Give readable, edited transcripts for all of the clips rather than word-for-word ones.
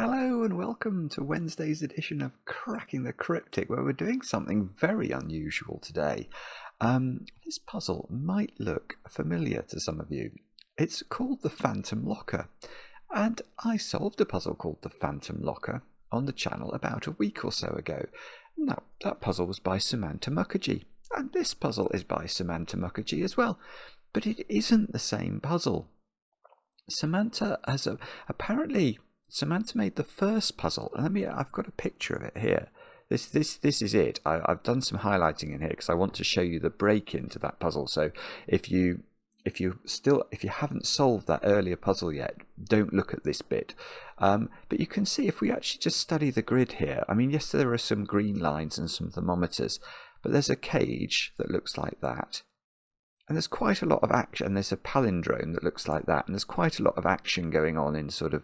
Hello and welcome to Wednesday's edition of Cracking the Cryptic, where we're doing something very unusual today. This puzzle might look familiar to some of you. It's called the Phantom Locker, and I solved a puzzle called the Phantom Locker on the channel about a week or so ago. Now, that puzzle was by Sumanta Mukherjee, and this puzzle is by Sumanta Mukherjee as well, but it isn't the same puzzle. Samantha made the first puzzle. I've got a picture of it here. This is it. I've done some highlighting in here because I want to show you the break into that puzzle. So if you haven't solved that earlier puzzle yet, don't look at this bit. But you can see if we actually just study the grid here. I mean, yes, there are some green lines and some thermometers, but there's a cage that looks like that. And there's quite a lot of action. And there's a palindrome that looks like that. And there's quite a lot of action going on in sort of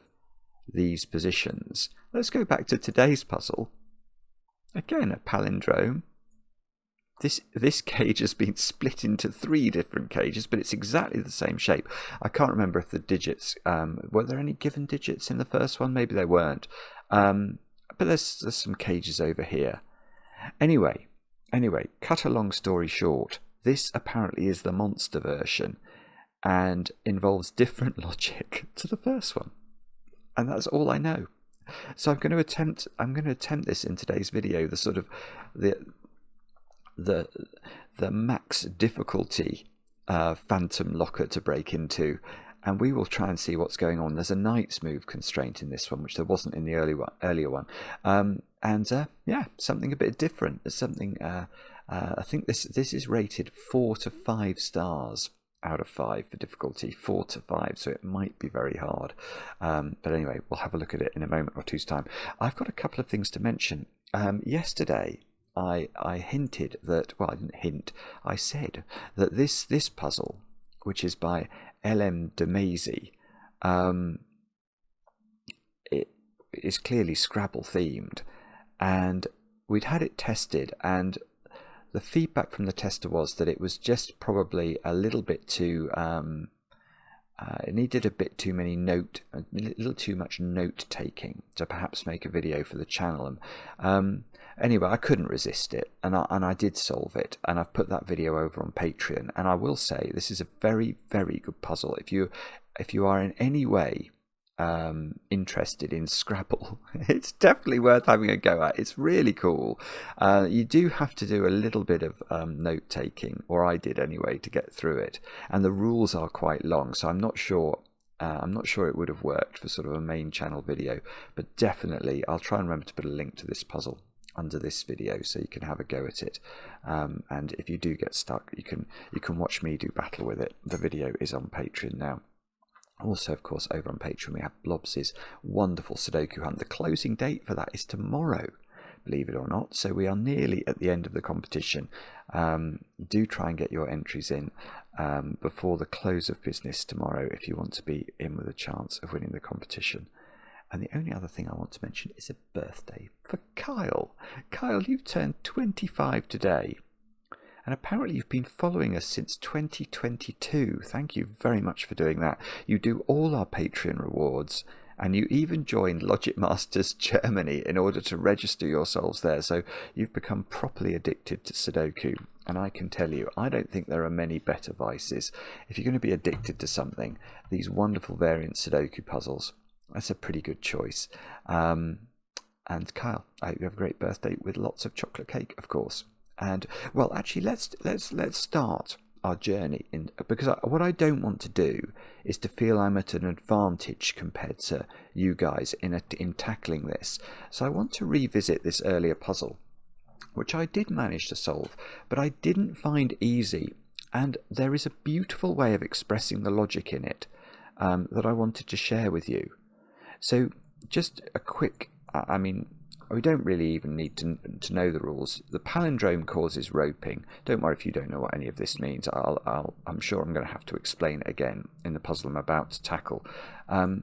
these positions. Let's go back to today's puzzle. Again, a palindrome. This cage has been split into 3 different cages, but it's exactly the same shape. I can't remember if the digits were there any given digits in the first one. Maybe there weren't. But there's some cages over here. Anyway, cut a long story short, this apparently is the monster version and involves different logic to the first one. And that's all I know. So I'm going to attempt this in today's video, the sort of the max difficulty Phantom Locker to break into, and we will try and see what's going on. There's a knight's move constraint in this one, which there wasn't in the earlier one. Yeah, something a bit different. There's something. I think this is rated 4 to 5 stars out of 5 for difficulty, 4 to 5, so it might be very hard. But anyway, we'll have a look at it in a moment or two's time. I've got a couple of things to mention. Yesterday, I hinted that, well, I didn't hint, I said that this puzzle, which is by L.M. DeMazy, it is clearly Scrabble themed, and we'd had it tested, and the feedback from the tester was that it was just probably a little bit too, it needed a little too much note taking to perhaps make a video for the channel. Anyway, I couldn't resist it, and I did solve it, and I've put that video over on Patreon. And I will say this is a very, very good puzzle. If you are in any way interested in Scrabble, it's definitely worth having a go at. It's really cool. You do have to do a little bit of note taking, or I did anyway, to get through it, and the rules are quite long, so I'm not sure it would have worked for sort of a main channel video, but definitely I'll try and remember to put a link to this puzzle under this video so you can have a go at it, and if you do get stuck, you can watch me do battle with it. The video is on Patreon now. Also, of course, over on Patreon we have Blobz's wonderful Sudoku hunt. The closing date for that is tomorrow, believe it or not, so we are nearly at the end of the competition. Do try and get your entries in before the close of business tomorrow if you want to be in with a chance of winning the competition. And the only other thing I want to mention is a birthday for Kyle. Kyle, you've turned 25 today. And apparently you've been following us since 2022. Thank you very much for doing that. You do all our Patreon rewards, and you even joined Logic Masters Germany in order to register yourselves there. So you've become properly addicted to Sudoku. And I can tell you, I don't think there are many better vices. If you're going to be addicted to something, these wonderful variant Sudoku puzzles, that's a pretty good choice. And Kyle, I hope you have a great birthday with lots of chocolate cake, of course. And well, actually, let's start our journey because what I don't want to do is to feel I'm at an advantage compared to you guys in tackling this. So I want to revisit this earlier puzzle, which I did manage to solve, but I didn't find easy. And there is a beautiful way of expressing the logic in it that I wanted to share with you. So just a quick, we don't really even need to know the rules. The palindrome causes roping. Don't worry if you don't know what any of this means. I'm sure I'm going to have to explain it again in the puzzle I'm about to tackle. But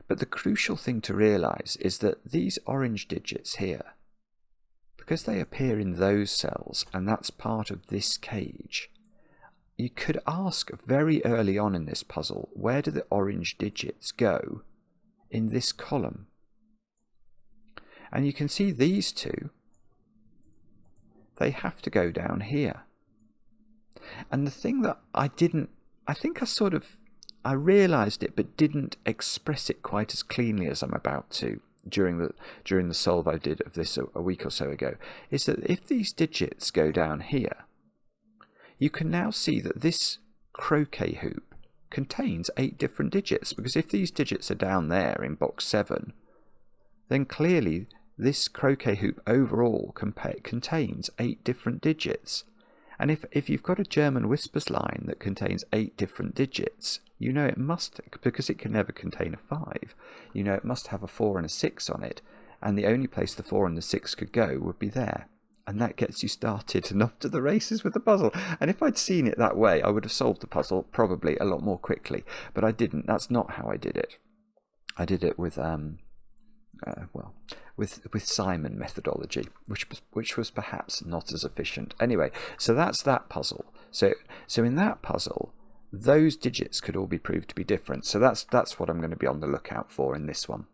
the crucial thing to realise is that these orange digits here, because they appear in those cells, and that's part of this cage, you could ask very early on in this puzzle, where do the orange digits go in this column? And you can see these two, they have to go down here. And the thing that I think I realised it but didn't express it quite as cleanly as I'm about to during the solve I did of this a week or so ago, is that if these digits go down here, you can now see that this croquet hoop contains 8 different digits, because if these digits are down there in box 7, then clearly this croquet hoop overall contains 8 different digits. And if you've got a German whispers line that contains 8 different digits, you know it must, because it can never contain a 5, you know it must have a 4 and a 6 on it, and the only place the 4 and the 6 could go would be there. And that gets you started and off to the races with the puzzle. And if I'd seen it that way, I would have solved the puzzle probably a lot more quickly. But I didn't. That's not how I did it. I did it with with Simon methodology, which was perhaps not as efficient. Anyway, so that's that puzzle. So in that puzzle, those digits could all be proved to be different. So that's what I'm going to be on the lookout for in this one.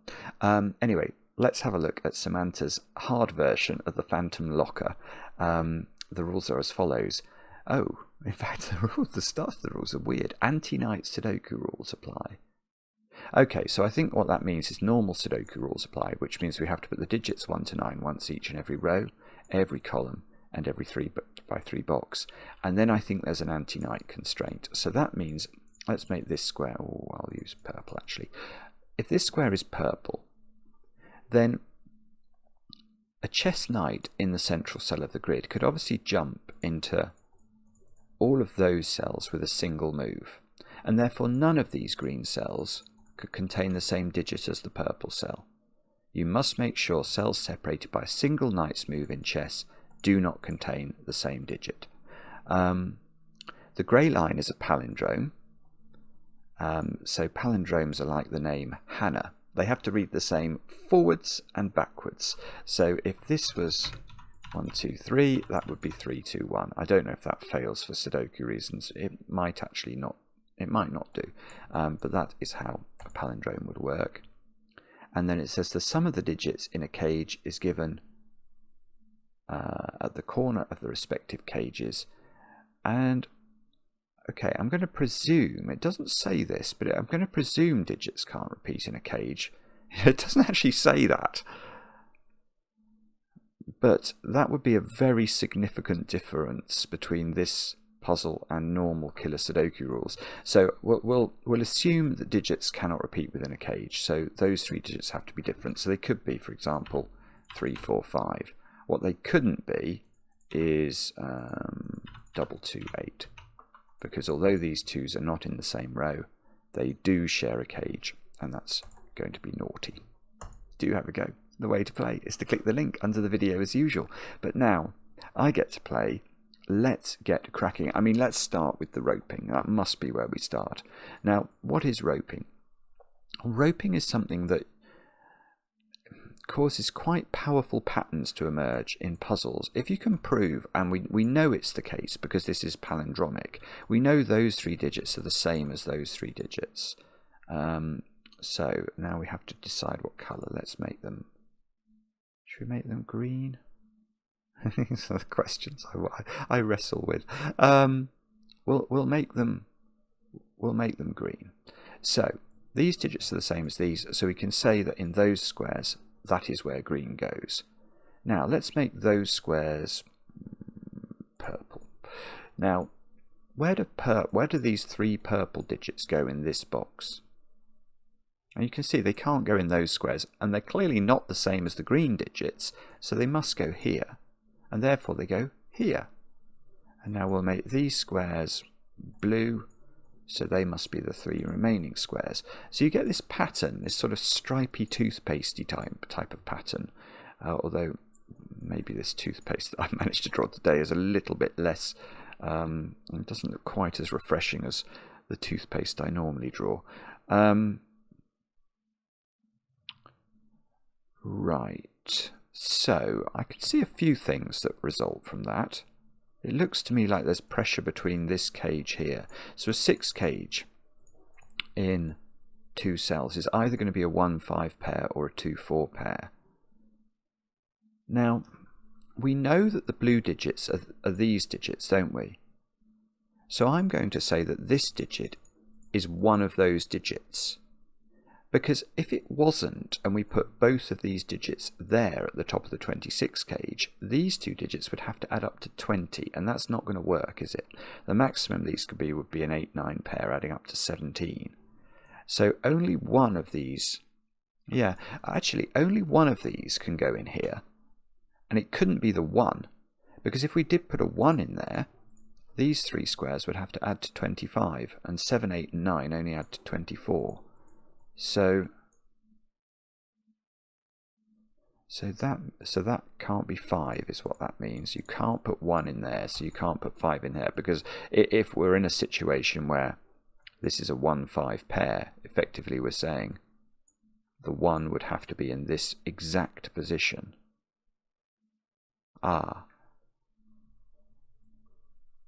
Anyway, let's have a look at Sumanta's hard version of the Phantom Locker. The rules are as follows. Oh, in fact, the start of the rules are weird. Anti-night Sudoku rules apply. Okay, so I think what that means is normal Sudoku rules apply, which means we have to put the digits 1 to 9 once each in every row, every column, and every 3 by 3 box. And then I think there's an anti-night constraint. So that means, let's make this square, oh, I'll use purple actually. If this square is purple, then a chess knight in the central cell of the grid could obviously jump into all of those cells with a single move. And therefore none of these green cells could contain the same digit as the purple cell. You must make sure cells separated by a single knight's move in chess do not contain the same digit. The grey line is a palindrome. So palindromes are like the name Hannah. They have to read the same forwards and backwards. So if this was 1, 2, 3, that would be 3, 2, 1. I don't know if that fails for Sudoku reasons. It might actually not. It might not do, but that is how a palindrome would work. And then it says the sum of the digits in a cage is given at the corner of the respective cages. And okay, I'm going to presume, it doesn't say this, but I'm going to presume digits can't repeat in a cage. It doesn't actually say that. But that would be a very significant difference between this puzzle and normal killer Sudoku rules. So we'll assume that digits cannot repeat within a cage. So those 3 digits have to be different. So they could be, for example, 3, 4, 5. What they couldn't be is 2, 2, 8. Because although these 2s are not in the same row, they do share a cage, and that's going to be naughty. Do have a go. The way to play is to click the link under the video as usual. But now I get to play. Let's get cracking. I mean, let's start with the roping. That must be where we start. Now, what is roping? Roping is something that causes quite powerful patterns to emerge in puzzles. If you can prove, and we know it's the case because this is palindromic, we know those 3 digits are the same as those 3 digits. So now we have to decide what colour. Let's make them. Should we make them green? These are the questions I wrestle with. We'll make them green. So these digits are the same as these, so we can say that in those squares that is where green goes. Now let's make those squares purple. Now where do these 3 purple digits go in this box? And you can see they can't go in those squares, and they're clearly not the same as the green digits, so they must go here. And therefore they go here. And now we'll make these squares blue, so they must be the 3 remaining squares. So you get this pattern, this sort of stripy toothpastey type of pattern. Although maybe this toothpaste that I've managed to draw today is a little bit less, it doesn't look quite as refreshing as the toothpaste I normally draw. Right. So I can see a few things that result from that. It looks to me like there's pressure between this cage here. So a 6 cage in 2 cells is either going to be a 1-5 pair or a 2-4 pair. Now, we know that the blue digits are these digits, don't we? So I'm going to say that this digit is one of those digits. Because if it wasn't, and we put both of these digits there at the top of the 26 cage, these two digits would have to add up to 20, and that's not going to work, is it? The maximum these could be would be an 8-9 pair adding up to 17. So only one of these, yeah, actually only one of these can go in here. And it couldn't be the 1, because if we did put a 1 in there, these three squares would have to add to 25, and 7, 8 and 9 only add to 24. So that can't be 5 is what that means. You can't put 1 in there, so you can't put 5 in there, because if we're in a situation where this is a 1-5 pair, effectively we're saying the 1 would have to be in this exact position. Ah.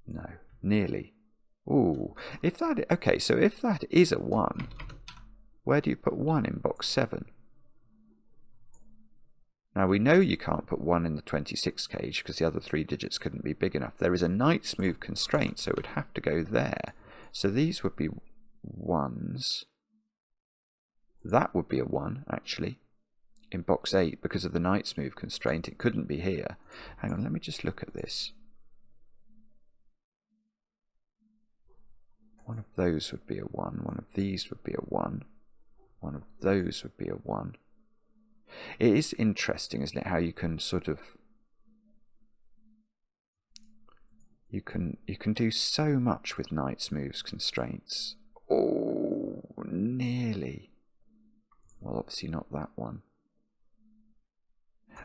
No, nearly. Ooh, okay, so if that is a 1, where do you put 1 in box 7? Now we know you can't put 1 in the 26 cage because the other three digits couldn't be big enough. There is a knight's move constraint, so it would have to go there. So these would be 1s. That would be a 1, actually, in box 8 because of the knight's move constraint. It couldn't be here. Hang on, let me just look at this. One of those would be a 1, one of these would be a 1, one of those would be a 1. It is interesting, isn't it, how you can sort of you can do so much with knight's moves constraints. Oh, nearly. Well, obviously not that one.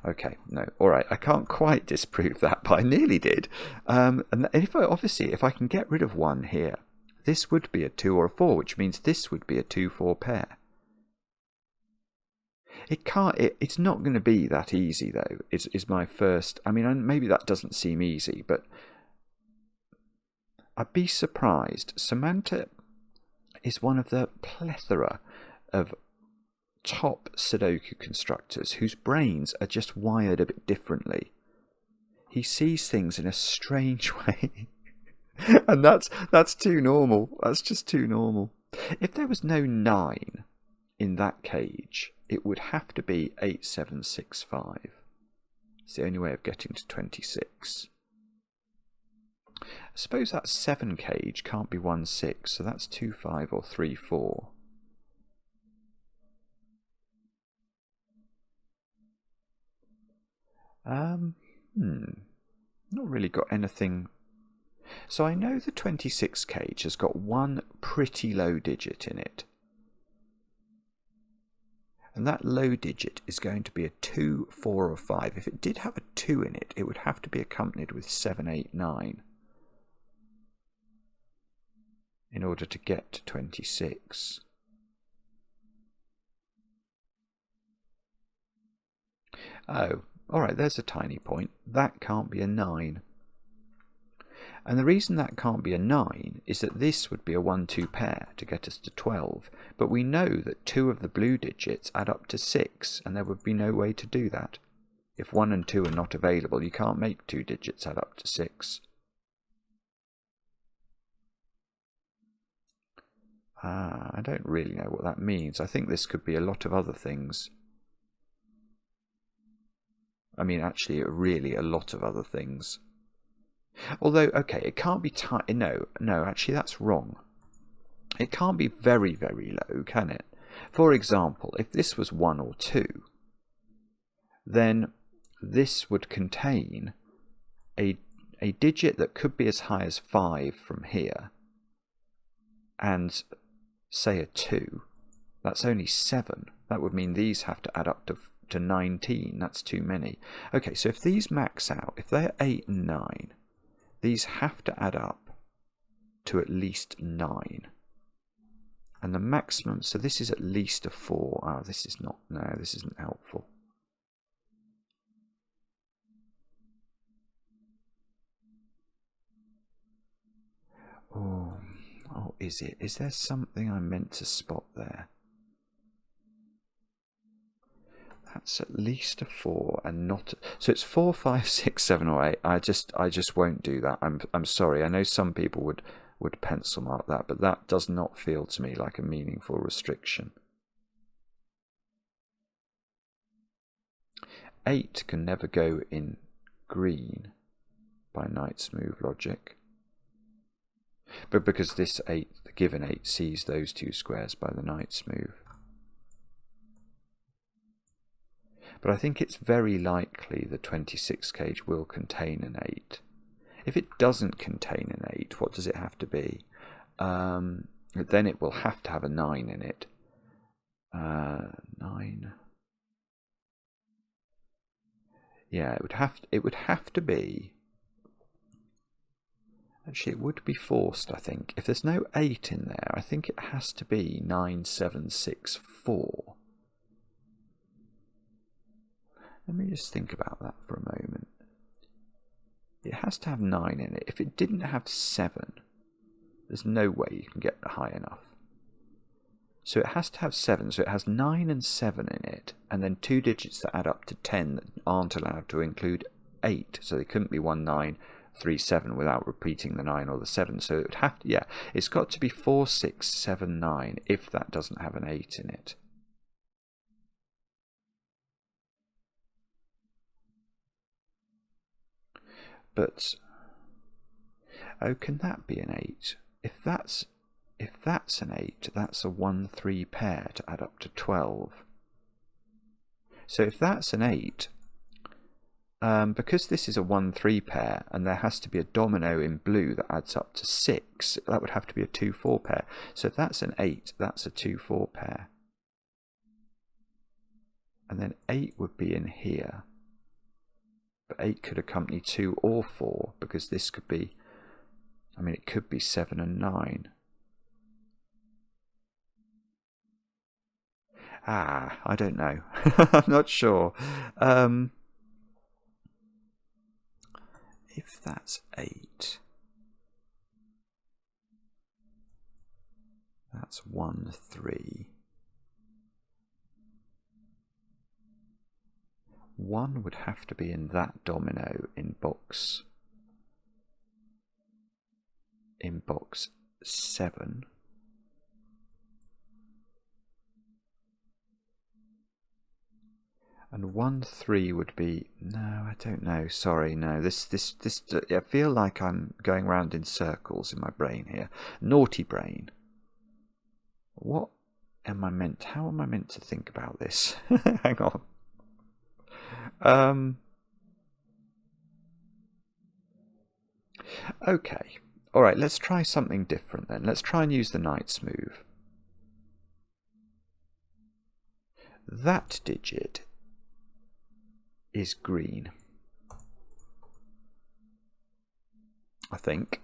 Okay, no, all right, I can't quite disprove that, but I nearly did. And if I can get rid of 1 here, this would be a 2 or a 4, which means this would be a 2-4 pair. It's not going to be that easy, though, is my first. I mean, maybe that doesn't seem easy, but I'd be surprised. Sumanta is one of the plethora of top Sudoku constructors whose brains are just wired a bit differently. He sees things in a strange way. And that's too normal. That's just too normal. If there was no 9 in that cage, it would have to be 8, 7, 6, 5. It's the only way of getting to 26. I suppose that 7 cage can't be 1, 6, so that's 2, 5 or 3, 4. Not really got anything. So I know the 26 cage has got one pretty low digit in it. And that low digit is going to be a 2, 4 or 5. If it did have a 2 in it, it would have to be accompanied with 7, 8, 9 in order to get to 26. Oh, alright, there's a tiny point. That can't be a 9. And the reason that can't be a 9 is that this would be a 1-2 pair to get us to 12. But we know that 2 of the blue digits add up to 6, and there would be no way to do that. If 1 and 2 are not available, you can't make 2 digits add up to 6. I don't really know what that means. I think this could be a lot of other things. I mean, actually, really a lot of other things. Although, okay, it can't be no, actually that's wrong. It can't be very, very low, can it? For example, if this was 1 or 2, then this would contain a digit that could be as high as 5 from here, and say a 2. That's only 7. That would mean these have to add up to 19. That's too many. Okay, so if these max out, if they're 8 and 9, these have to add up to at least 9. And the maximum, so this is at least a 4. Oh, this is not, no, this isn't helpful. Oh, is it? Is there something I meant to spot there? That's at least a 4 and not... So it's 4, 5, 6, 7 or 8. I just won't do that. I'm sorry. I know some people would pencil mark that, but that does not feel to me like a meaningful restriction. 8 can never go in green by knight's move logic. But because this 8, the given 8, sees those 2 squares by the knight's move. But I think it's very likely the 26 cage will contain an 8. If it doesn't contain an 8, what does it have to be? Then it will have to have a 9 in it. 9. Yeah, it would have to be... Actually, it would be forced, I think. If there's no 8 in there, I think it has to be 9, 7, 6, 4. Let me just think about that for a moment. It has to have 9 in it. If it didn't have 7, there's no way you can get high enough. So it has to have 7, so it has 9 and 7 in it, and then 2 digits that add up to 10 that aren't allowed to include 8. So they couldn't be 1, 9, 3, 7 without repeating the 9 or the 7. So it would have to, yeah, it's got to be 4, 6, 7, 9 if that doesn't have an 8 in it. But, oh, can that be an 8? If that's an 8, that's a 1, 3 pair to add up to 12. So if that's an 8, because this is a 1, 3 pair, and there has to be a domino in blue that adds up to 6, that would have to be a 2, 4 pair. So if that's an 8, that's a 2, 4 pair. And then 8 would be in here. But 8 could accompany 2 or 4, because this could be, I mean, it could be 7 and 9. I don't know. I'm not sure. If that's 8, that's 1, 3. 1 would have to be in that domino in box 7. And 1, 3 would be, no, I don't know, sorry, no, this, I feel like I'm going round in circles in my brain here. Naughty brain. What am I meant, how am I meant to think about this? Hang on. Okay, alright, let's try something different then. Let's try and use the knight's move. That digit is green, I think.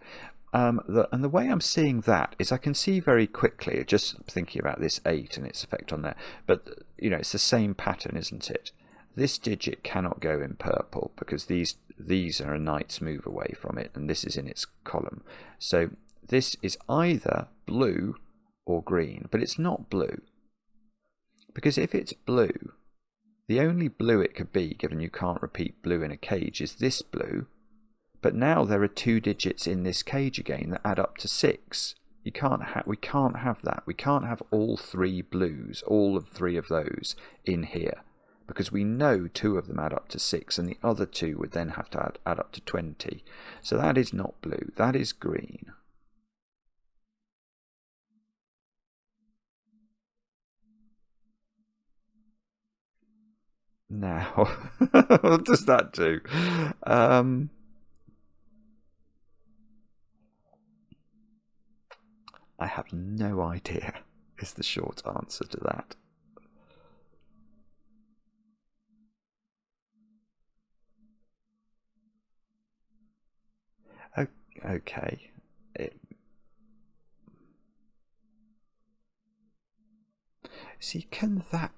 And the way I'm seeing that is I can see very quickly, just thinking about this 8 and its effect on there, but you know, it's the same pattern, isn't it? This digit cannot go in purple because these are a knight's move away from it, and this is in its column. So this is either blue or green, but it's not blue. Because if it's blue, the only blue it could be, given you can't repeat blue in a cage, is this blue. But now there are 2 digits in this cage again that add up to 6. We can't have that. We can't have all 3 blues, all of 3 of those in here. Because we know 2 of them add up to 6, and the other 2 would then have to add up to 20. So that is not blue, that is green. Now, what does that do? I have no idea, is the short answer to that. Okay. See, can that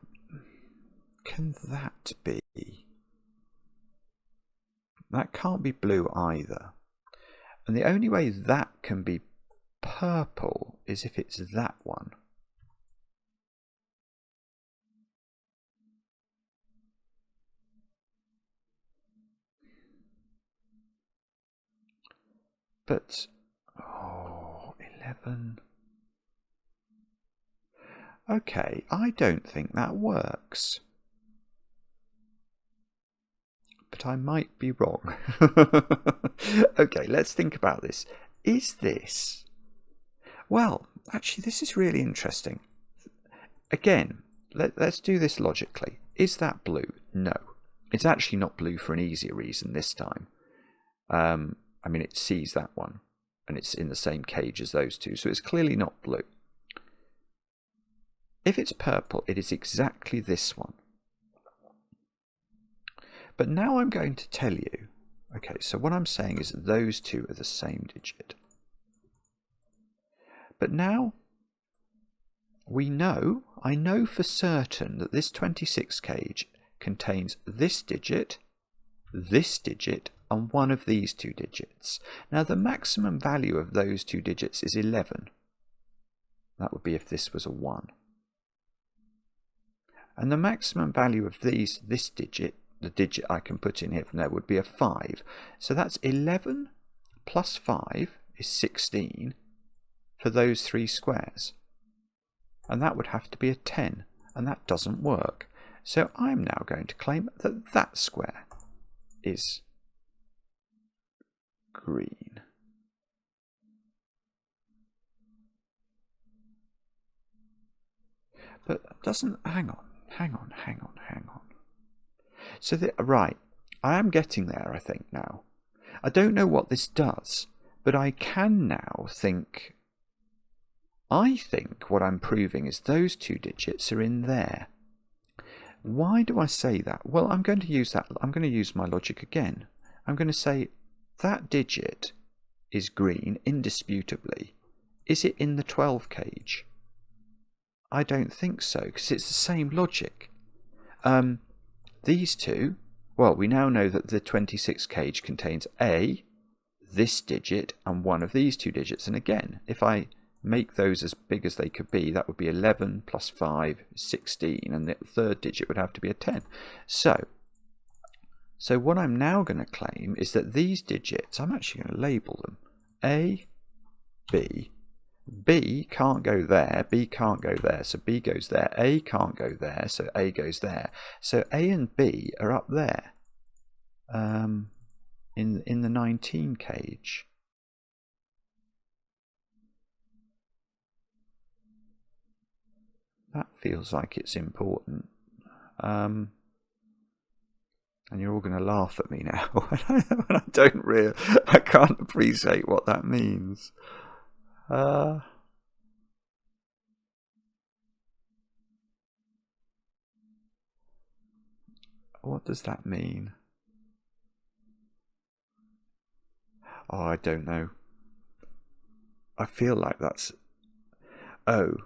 be? That can't be blue either. And the only way that can be purple is if it's that one. But, oh, 11. Okay, I don't think that works. But I might be wrong. Okay, let's think about this. Is this... Well, actually, this is really interesting. Again, let's do this logically. Is that blue? No. It's actually not blue for an easier reason this time. I mean, it sees that one, and it's in the same cage as those two, so it's clearly not blue. If it's purple, it is exactly this one. But now I'm going to tell you, okay, so what I'm saying is that those two are the same digit. But now I know for certain that this 26 cage contains this digit, and one of these two digits. Now the maximum value of those two digits is 11. That would be if this was a 1. And the maximum value of this digit, the digit I can put in here from there, would be a 5. So that's 11 plus 5 is 16 for those 3 squares. And that would have to be a 10, and that doesn't work. So I'm now going to claim that that square is green. But doesn't... hang on. So, right, I am getting there, I think, now. I don't know what this does, but I can now think... I think what I'm proving is those two digits are in there. Why do I say that? Well, I'm going to use my logic again. I'm going to say that digit is green, indisputably. Is it in the 12 cage? I don't think so, because it's the same logic. These two, well, we now know that the 26 cage contains this digit, and one of these two digits. And again, if I make those as big as they could be, that would be 11 plus 5, 16, and the third digit would have to be a 10. So what I'm now going to claim is that these digits, I'm actually going to label them A, B. B can't go there, B can't go there, so B goes there. A can't go there, so A goes there. So A and B are up there in the 19 cage. That feels like it's important. And you're all going to laugh at me now when I can't appreciate what that means. What does that mean? Oh, I don't know. I feel like that's... Oh,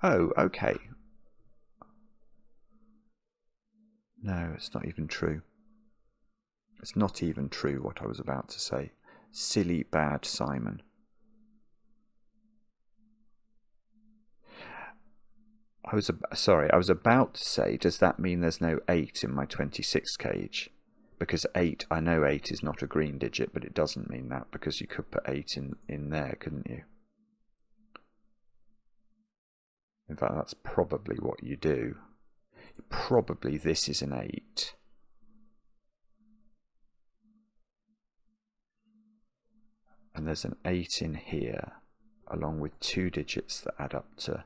okay. No, it's not even true. It's not even true what I was about to say. Silly, bad Simon. I was about to say, does that mean there's no 8 in my 26 cage? Because 8, I know 8 is not a green digit, but it doesn't mean that, because you could put 8 in there, couldn't you? In fact, that's probably what you do. Probably this is an 8. And there's an 8 in here, along with 2 digits that add up to,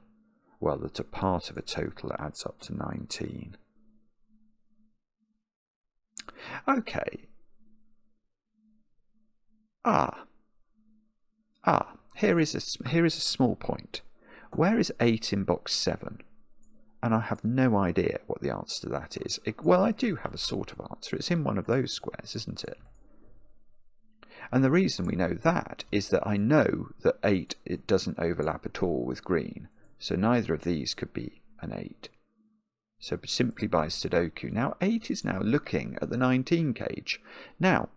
well, that's a part of a total that adds up to 19. Okay. Here is a small point. Where is 8 in box 7? And I have no idea what the answer to that is. Well, I do have a sort of answer. It's in one of those squares, isn't it? And the reason we know that is that I know that 8, it doesn't overlap at all with green. So neither of these could be an 8. So simply by Sudoku. Now 8 is now looking at the 19 cage. Now,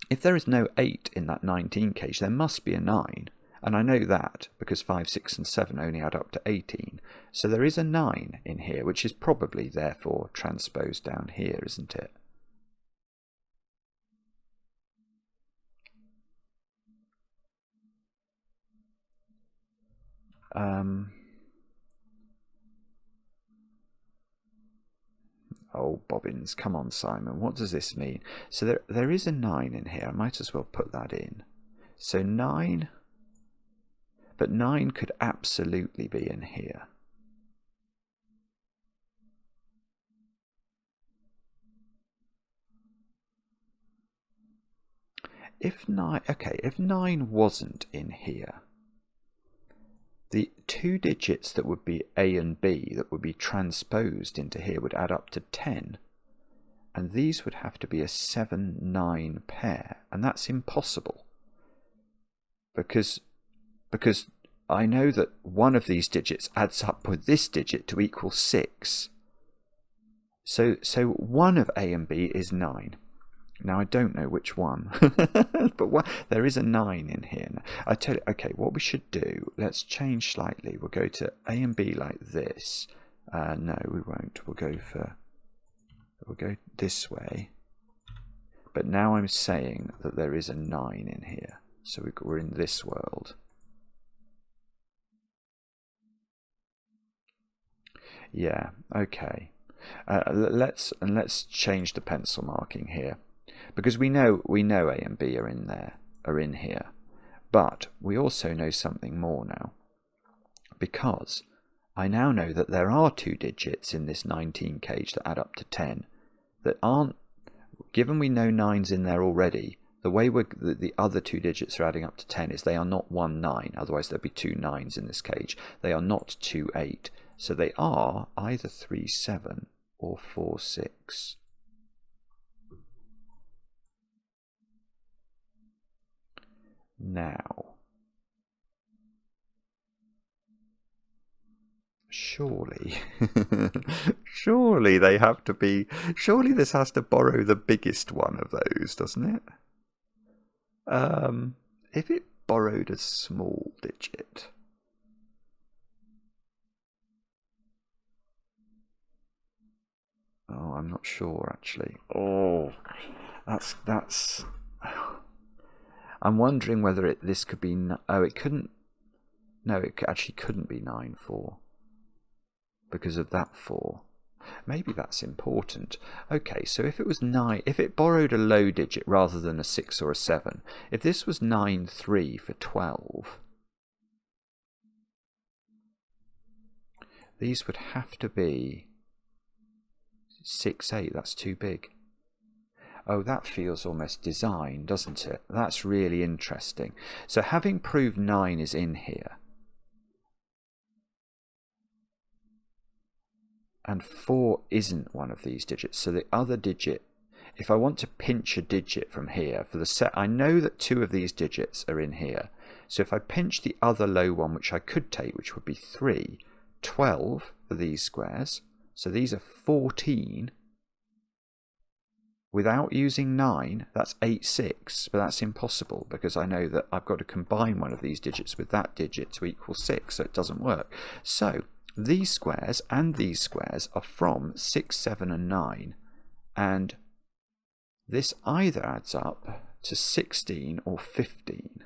if there is no 8 in that 19 cage, there must be a 9. And I know that because 5, 6 and 7 only add up to 18. So there is a 9 in here, which is probably therefore transposed down here, isn't it? Oh, bobbins, come on, Simon. What does this mean? So there is a 9 in here. I might as well put that in. So 9, but 9 could absolutely be in here. If 9 wasn't in here, the 2 digits that would be A and B that would be transposed into here would add up to 10. And these would have to be a 7-9 pair. And that's impossible. Because I know that one of these digits adds up with this digit to equal 6. So one of A and B is 9. Now, I don't know which one, but there is a 9 in here. I tell you, okay, what we should do, let's change slightly. We'll go to A and B like this. No, we won't. We'll go this way. But now I'm saying that there is a 9 in here. So we're in this world. Yeah, okay. Let's change the pencil marking here. Because we know A and B are in here, but we also know something more now. Because I now know that there are 2 digits in this 19 cage that add up to 10 that aren't. Given we know 9's in there already, the way the other 2 digits are adding up to 10 is they are not 1 9. Otherwise there'd be 2 9's in this cage. They are not 2 8. So they are either 3 7 or 4 6. Now, surely they have to be. Surely this has to borrow the biggest one of those, doesn't it? If it borrowed a small digit. Oh, I'm not sure actually. Oh, that's. I'm wondering whether this could be. Oh, it couldn't. No, it actually couldn't be 9 4 because of that 4. Maybe that's important. Okay, so if it was 9, if it borrowed a low digit rather than a 6 or a 7, if this was 9 3 for 12, these would have to be 6 8. That's too big. Oh, that feels almost design, doesn't it? That's really interesting. So having proved 9 is in here, and 4 isn't one of these digits, so the other digit, if I want to pinch a digit from here, for the set, I know that 2 of these digits are in here. So if I pinch the other low one, which I could take, which would be 3, 12 for these squares, so these are 14. Without using 9, that's 8 6, but that's impossible because I know that I've got to combine one of these digits with that digit to equal 6, so it doesn't work. So these squares and these squares are from 6, 7 and 9, and this either adds up to 16 or 15.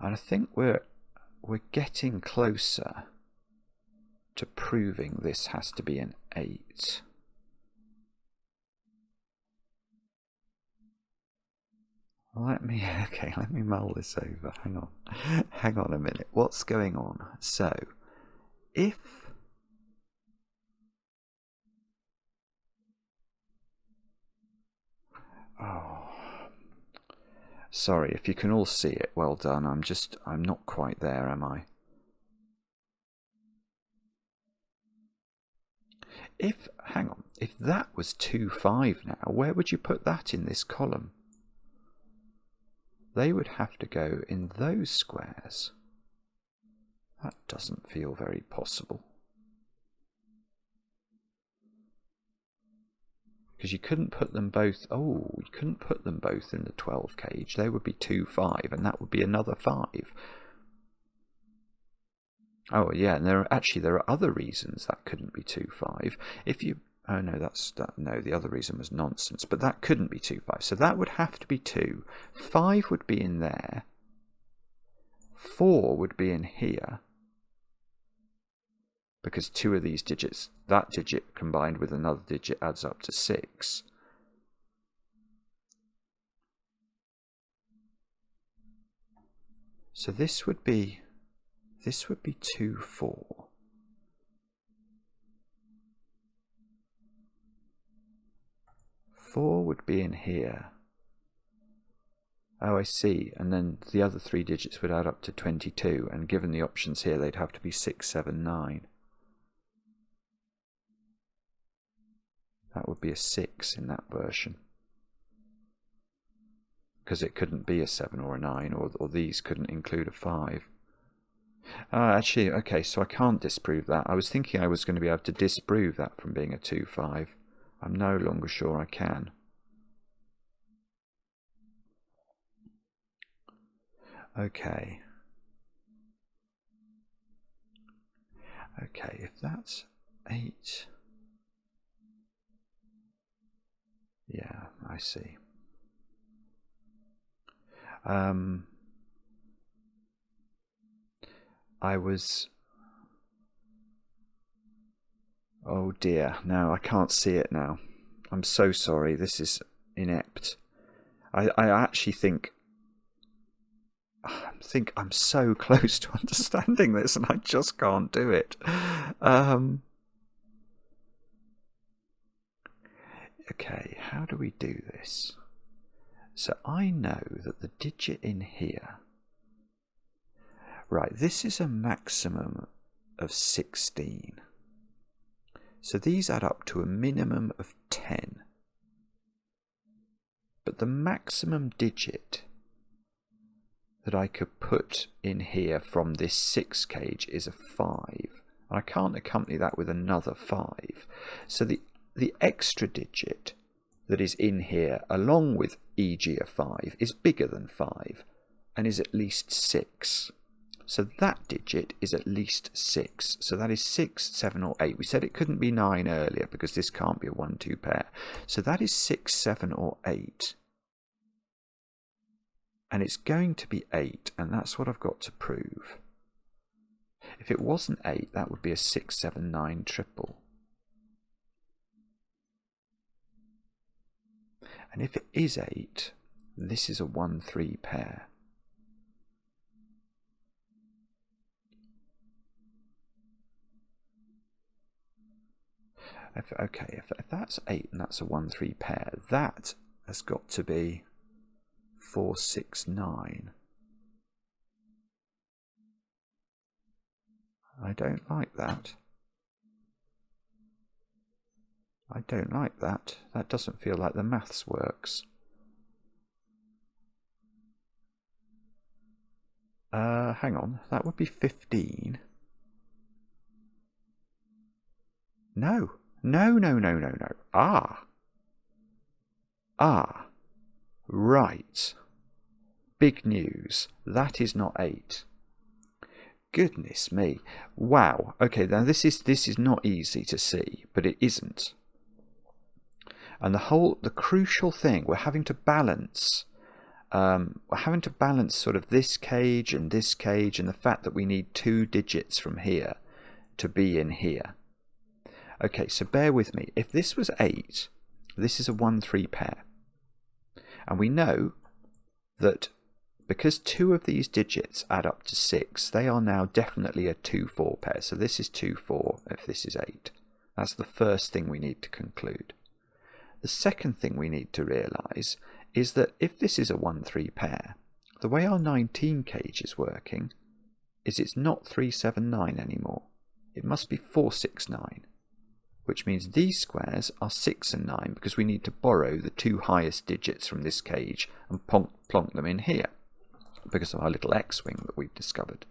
And I think we're getting closer to proving this has to be an 8. Let me mull this over. Hang on a minute. What's going on? So, if sorry, if you can all see it, well done. I'm not quite there, am I? Hang on, if that was 2 5 now, where would you put that in this column? They would have to go in those squares. That doesn't feel very possible. Because you couldn't put them both, you couldn't put them both in the 12 cage. They would be 2 5, and that would be another 5. Oh yeah, and there are other reasons that couldn't be 2 5. If you Oh no, no, the other reason was nonsense. But that couldn't be 2, 5. So that would have to be 2. 5 would be in there. 4 would be in here. Because 2 of these digits, that digit combined with another digit adds up to 6. So this would be 2, 4. 4 would be in here. Oh, I see. And then the other 3 digits would add up to 22. And given the options here, they'd have to be 6, 7, 9. That would be a 6 in that version. Because it couldn't be a 7 or a 9, or these couldn't include a 5. Actually, okay, so I can't disprove that. I was thinking I was going to be able to disprove that from being a 2, 5. I'm no longer sure I can. Okay. Okay, if that's 8... Yeah, I see. I was... Oh dear, no, I can't see it now. I'm so sorry, this is inept. I actually think I'm so close to understanding this and I just can't do it. Okay, how do we do this? So I know that the digit in here... Right, this is a maximum of 16. So these add up to a minimum of 10. But the maximum digit that I could put in here from this 6 cage is a 5. And I can't accompany that with another 5. So the extra digit that is in here, along with e.g. a 5, is bigger than 5 and is at least 6. So that digit is at least 6. So that is 6, 7 or 8. We said it couldn't be 9 earlier because this can't be a 1-2 pair. So that is 6, 7 or 8. And it's going to be 8, and that's what I've got to prove. If it wasn't 8, that would be a 6, 7, 9 triple. And if it is 8, this is a 1-3 pair. If that's 8 and that's a 1-3 pair, that has got to be 4, 6, 9. I don't like that. I don't like that. That doesn't feel like the maths works. Hang on, that would be 15. No. Right. Big news. That is not 8. Goodness me. Wow. Okay, now this is not easy to see, but it isn't. And the crucial thing, we're having to balance sort of this cage and the fact that we need 2 digits from here to be in here. Okay, so bear with me. If this was 8, this is a 1-3 pair. And we know that because 2 of these digits add up to 6, they are now definitely a 2-4 pair. So this is 2-4 if this is 8. That's the first thing we need to conclude. The second thing we need to realise is that if this is a 1-3 pair, the way our 19 cage is working is it's not 3, 7, 9 anymore. It must be 4, 6, 9. Which means these squares are 6 and 9 because we need to borrow the 2 highest digits from this cage and plonk them in here because of our little X-wing that we've discovered.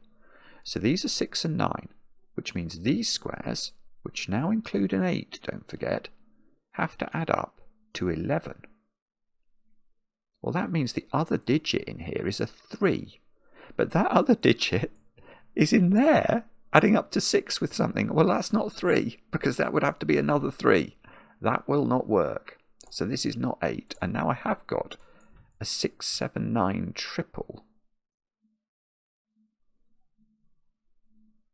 So these are 6 and 9, which means these squares, which now include an 8, don't forget, have to add up to 11. Well, that means the other digit in here is a 3, but that other digit is in there adding up to 6 with something. Well, that's not 3, because that would have to be another 3. That will not work. So this is not 8. And now I have got a 6, 7, 9 triple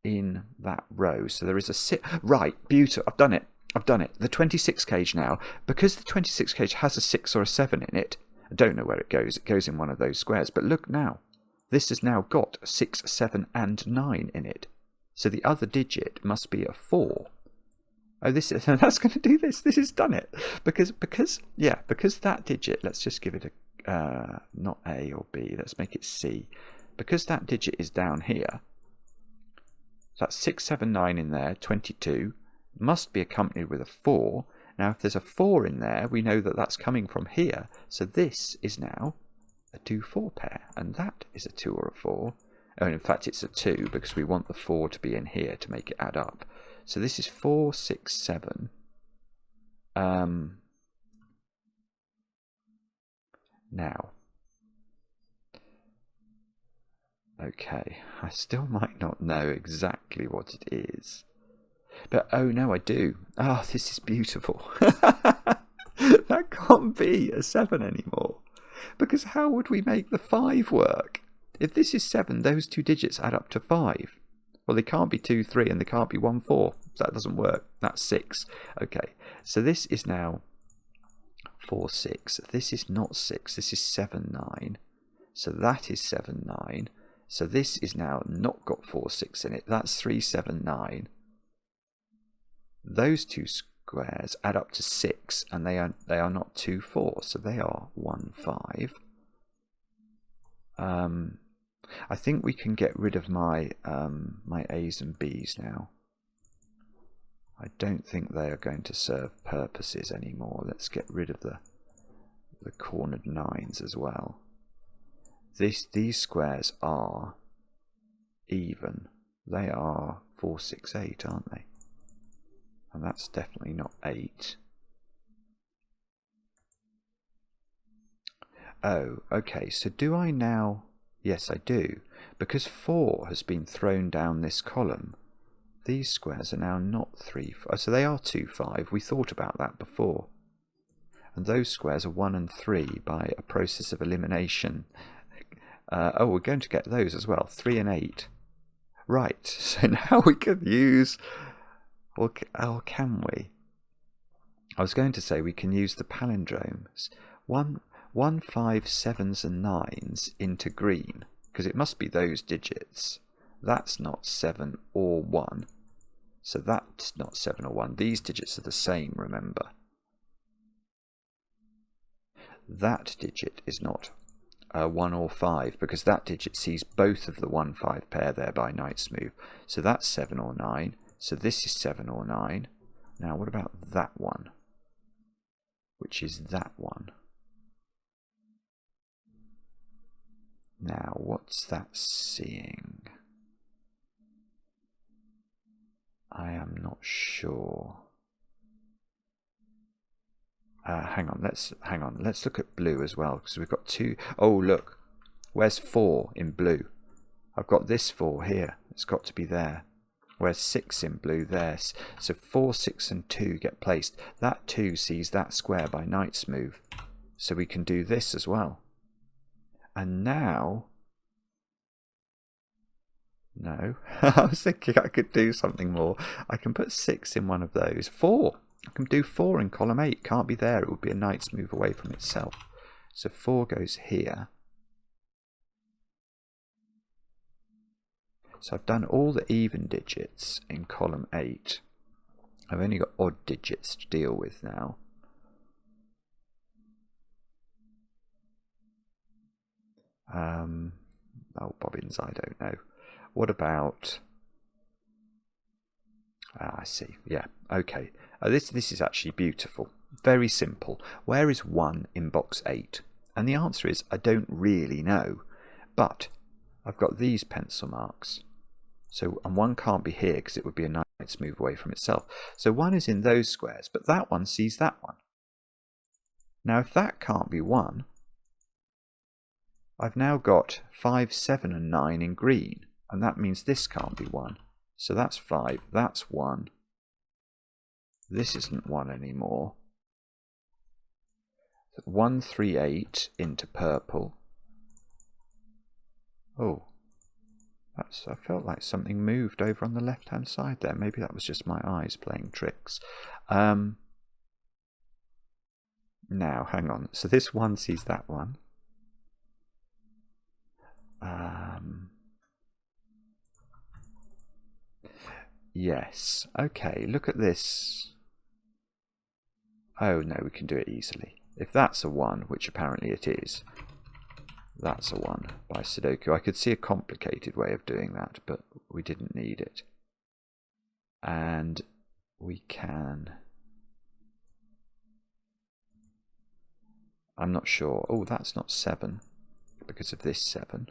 in that row. So there is a 6. Right, beautiful. I've done it. I've done it. The 26 cage now, because the 26 cage has a 6 or a 7 in it, I don't know where it goes. It goes in one of those squares. But look now. This has now got 6, 7 and 9 in it. So the other digit must be a 4. Oh, this is, that's going to do this. This has done it. Because that digit, let's just give it a, not A or B, let's make it C. Because that digit is down here, that's 6, 7, 9 in there, 22, must be accompanied with a 4. Now, if there's a 4 in there, we know that that's coming from here. So this is now a 2, 4 pair, and that is a 2 or a 4. Oh, in fact, it's a 2 because we want the 4 to be in here to make it add up. So this is 4, 6, 7. Now, okay, I still might not know exactly what it is. But, oh no, I do. Oh, this is beautiful. That can't be a 7 anymore. Because how would we make the 5 work? If this is 7, those two digits add up to 5. Well, they can't be 2, 3, and they can't be 1, 4. So that doesn't work. That's 6. Okay, so this is now 4, 6. This is not 6. This is 7, 9. So that is 7, 9. So this is now not got 4, 6 in it. That's 3, 7, 9. Those two squares add up to 6, and they are not 2, 4. So they are 1, 5. I think we can get rid of my my A's and B's now. I don't think they are going to serve purposes anymore. Let's get rid of the cornered 9s as well. These squares are even. They are 4, 6, 8, aren't they? And that's definitely not 8. Oh, okay, so do I now... Yes, I do. Because 4 has been thrown down this column, these squares are now not 3, 4. So they are 2, 5. We thought about that before. And those squares are 1 and 3 by a process of elimination. Oh, we're going to get those as well. 3 and 8. Right, so now we can use... Or can we? I was going to say we can use the palindromes. 1, 5, 7s and 9s into green, because it must be those digits. That's not 7 or 1. So that's not 7 or 1. These digits are the same, remember. That digit is not 1 or 5, because that digit sees both of the 1, 5 pair there by knight's move. So that's 7 or 9. So this is 7 or 9. Now what about that one? Which is that one. Now what's that seeing? I am not sure. Hang on, let's look at blue as well, because we've got 2. Oh, look, where's 4 in blue? I've got this 4 here. It's got to be there. Where's 6 in blue? There. So 4, 6 and 2 get placed. That 2 sees that square by knight's move. So we can do this as well. And now... No. I was thinking I could do something more. I can put 6 in one of those. 4. I can do 4 in column 8. Can't be there. It would be a knight's move away from itself. So 4 goes here. So I've done all the even digits in column 8. I've only got odd digits to deal with now. Oh, bobbins, I don't know. What about... I see. Yeah, okay. This is actually beautiful. Very simple. Where is 1 in box 8? And the answer is, I don't really know. But I've got these pencil marks. So, and 1 can't be here because it would be a knight's move away from itself. So 1 is in those squares, but that one sees that one. Now if that can't be 1, I've now got 5, 7 and 9 in green. And that means this can't be 1. So that's 5, that's 1. This isn't 1 anymore. 138 into purple. Oh, I felt like something moved over on the left hand side there. Maybe that was just my eyes playing tricks. Now, hang on. So this one sees that one. Yes. Okay, look at this. Oh, no, we can do it easily. If that's a 1, which apparently it is, that's a 1 by Sudoku. I could see a complicated way of doing that, but we didn't need it. And we can... I'm not sure. Oh, that's not 7 because of this 7.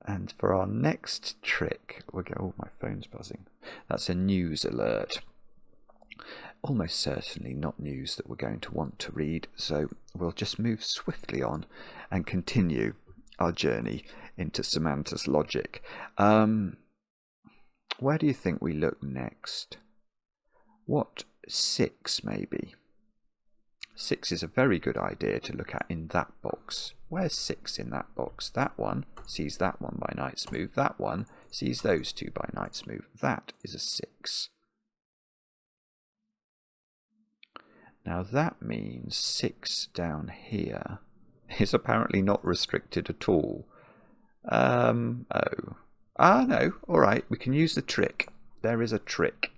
And for our next trick, we'll go... Oh, my phone's buzzing. That's a news alert. Almost certainly not news that we're going to want to read, so we'll just move swiftly on and continue our journey into Sumanta's logic. Where do you think we look next? What 6 maybe? 6 is a very good idea to look at in that box. Where's 6 in that box? That one sees that one by Knight's Move. That one sees those 2 by Knight's Move. That is a 6. Now that means 6 down here is apparently not restricted at all. Oh. Ah, no. All right, we can use the trick. There is a trick.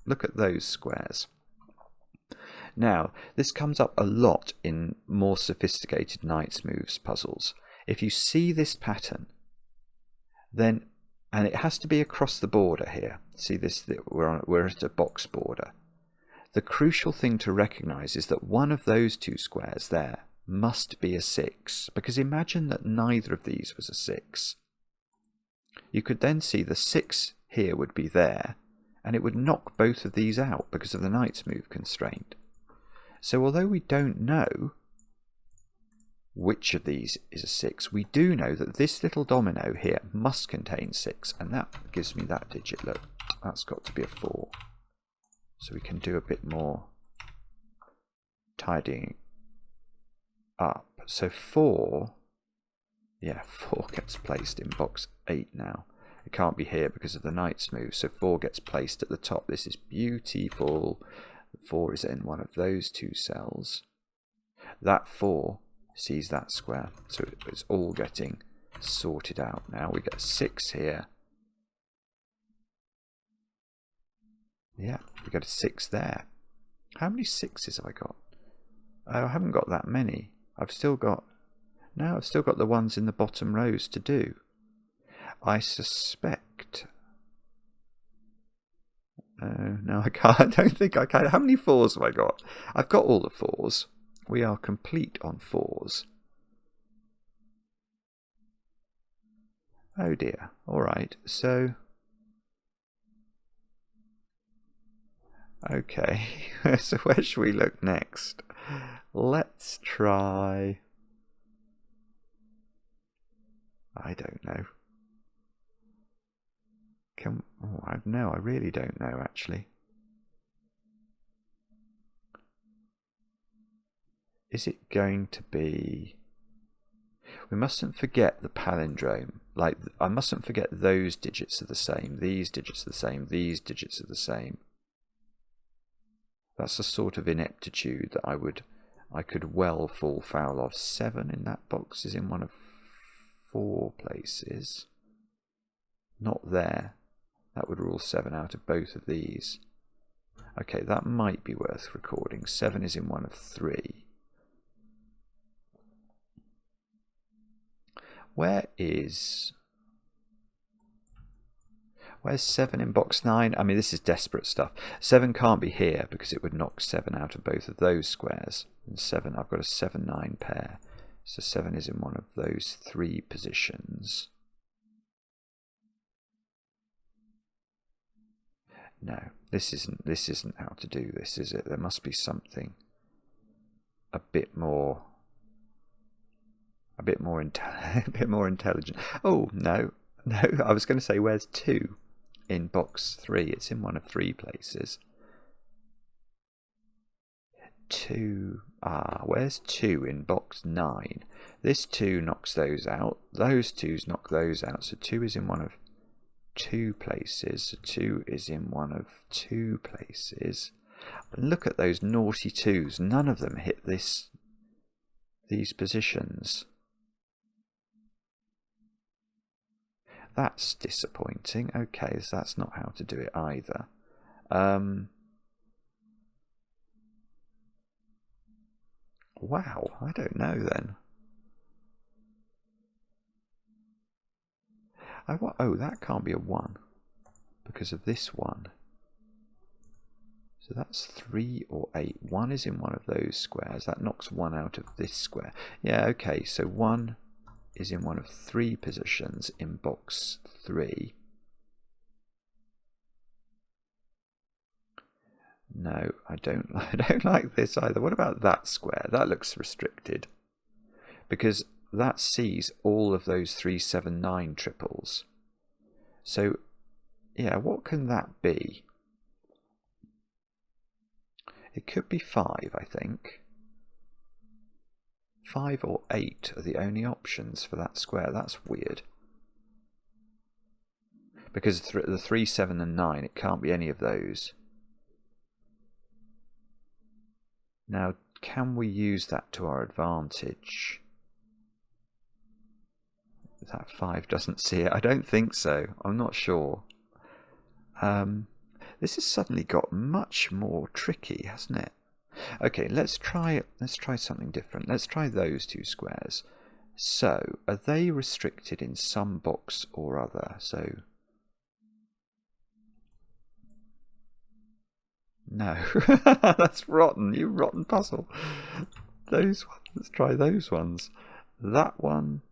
Look at those squares. Now, this comes up a lot in more sophisticated Knight's Moves puzzles. If you see this pattern, then, and it has to be across the border here. See this, we're at a box border. The crucial thing to recognise is that one of those 2 squares there must be a 6, because imagine that neither of these was a 6. You could then see the 6 here would be there, and it would knock both of these out because of the Knight's Move constraint. So although we don't know which of these is a 6, we do know that this little domino here must contain 6, and that gives me that digit. Look, that's got to be a 4. So we can do a bit more tidying up. So 4, yeah, 4 gets placed in box 8 now. It can't be here because of the Knight's Move, so 4 gets placed at the top. This is beautiful. 4 is in one of those 2 cells. That 4 sees that square, so it's all getting sorted out now. We get 6 here. Yeah, we got a 6 there. How many 6s have I got? Oh, I haven't got that many. I've still got the ones in the bottom rows to do. I suspect... no, I can't. I don't think I can. How many 4s have I got? I've got all the 4s. We are complete on 4s. Oh dear. All right, so... Okay, so where should we look next? Let's try... I don't know. I really don't know, actually. Is it going to be... We mustn't forget the palindrome. Like, I mustn't forget those digits are the same, these digits are the same, these digits are the same. That's a sort of ineptitude that I could well fall foul of. 7 in that box is in one of 4 places. Not there. That would rule 7 out of both of these. Okay, that might be worth recording. 7 is in one of 3. Where's 7 in box 9? I mean, this is desperate stuff. 7 can't be here because it would knock 7 out of both of those squares. And 7, I've got a 7-9 pair. So 7 is in one of those 3 positions. No, this isn't how to do this, is it? There must be something a bit more intelligent. Oh, no, I was going to say, where's 2? in box 3. It's in one of 3 places. 2. Where's 2 in box 9? This 2 knocks those out. Those 2s knock those out. So 2 is in one of 2 places. So 2 is in one of 2 places. And look at those naughty 2s. None of them hit these positions. That's disappointing. Okay, so that's not how to do it either. Wow, I don't know then. Oh, that can't be a 1 because of this 1. So that's 3 or 8. 1 is in one of those squares. That knocks 1 out of this square. Yeah, okay, so 1 is in one of 3 positions in box 3. No, I don't like this either. What about that square? That looks restricted because that sees all of those 3, 7, 9 triples. So, yeah, what can that be? It could be 5, I think. 5 or 8 are the only options for that square. That's weird. Because the 3, 7 and 9, it can't be any of those. Now, can we use that to our advantage? That 5 doesn't see it. I don't think so. I'm not sure. This has suddenly got much more tricky, hasn't it? Okay, let's try something different. Let's try those 2 squares. So, are they restricted in some box or other? So, no. That's rotten. You rotten puzzle. Those ones. Let's try those ones. That one.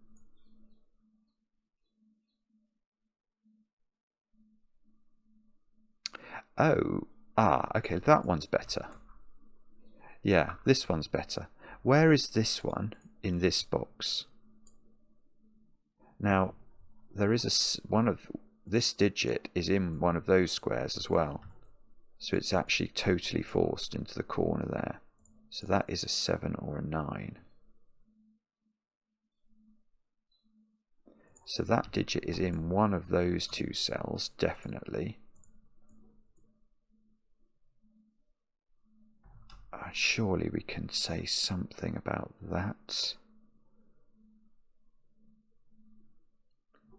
Oh, okay, that one's better. Yeah, this one's better. Where is this one in this box? Now, there is one of this digit is in one of those squares as well. So it's actually totally forced into the corner there. So that is a 7 or a 9. So that digit is in one of those 2 cells, definitely. Surely we can say something about that.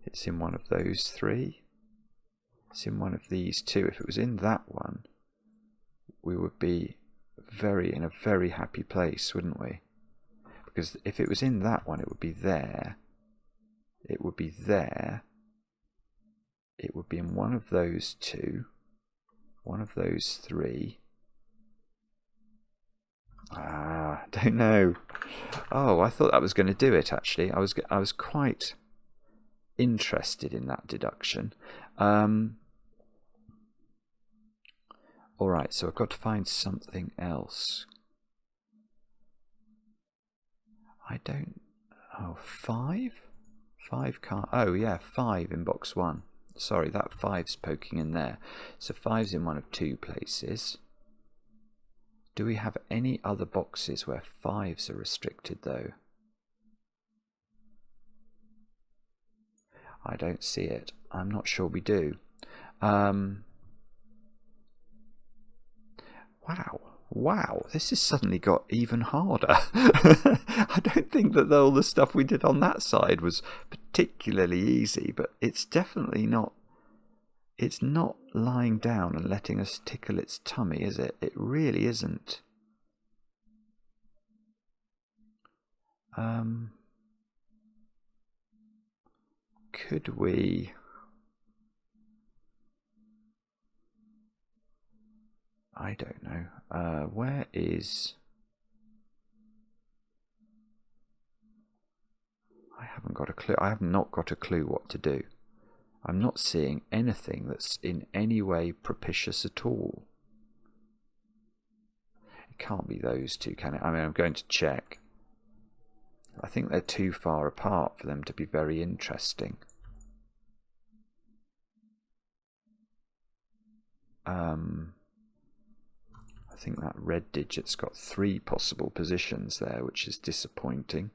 It's in one of those 3. It's in one of these 2. If it was in that one, we would be in a very happy place, wouldn't we? Because if it was in that one, it would be there. It would be there. It would be in one of those 2. One of those 3. Don't know. Oh, I thought that was going to do it, actually. I was quite interested in that deduction. Alright, so I've got to find something else. I don't... Oh, 5? 5 can't... Oh, yeah, 5 in box 1. Sorry, that 5's poking in there. So 5's in one of 2 places. Do we have any other boxes where 5's are restricted, though? I don't see it. I'm not sure we do. Wow, this has suddenly got even harder. I don't think that all the stuff we did on that side was particularly easy, but it's definitely not. It's not lying down and letting us tickle its tummy, is it? It really isn't. Could we... I don't know. Where is... I haven't got a clue. I have not got a clue what to do. I'm not seeing anything that's in any way propitious at all. It can't be those 2, can it? I mean, I'm going to check. I think they're too far apart for them to be very interesting. I think that red digit's got 3 possible positions there, which is disappointing.